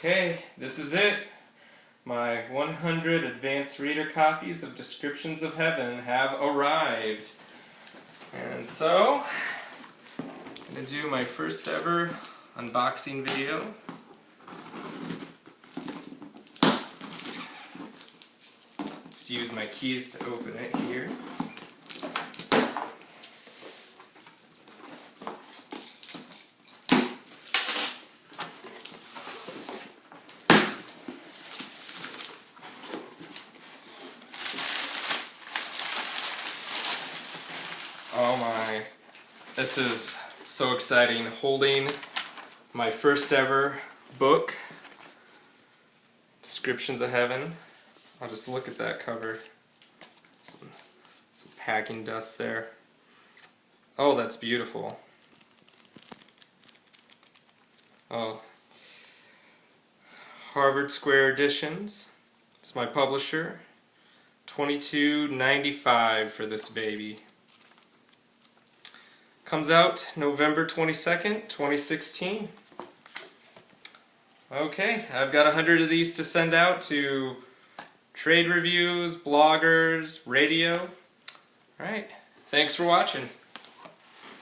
Okay, this is it. My 100 advanced reader copies of Descriptions of Heaven have arrived. And so, I'm going to do my first ever unboxing video. Just use my keys to open it here. Oh my, this is so exciting, holding my first ever book, Descriptions of Heaven. I'll just look at that cover. Some packing dust there. Oh, that's beautiful. Oh, Harvard Square Editions. It's my publisher. $22.95 for this baby. Comes out November 22nd, 2016. Okay, I've got 100 of these to send out to trade reviews, bloggers, radio. Alright, thanks for watching.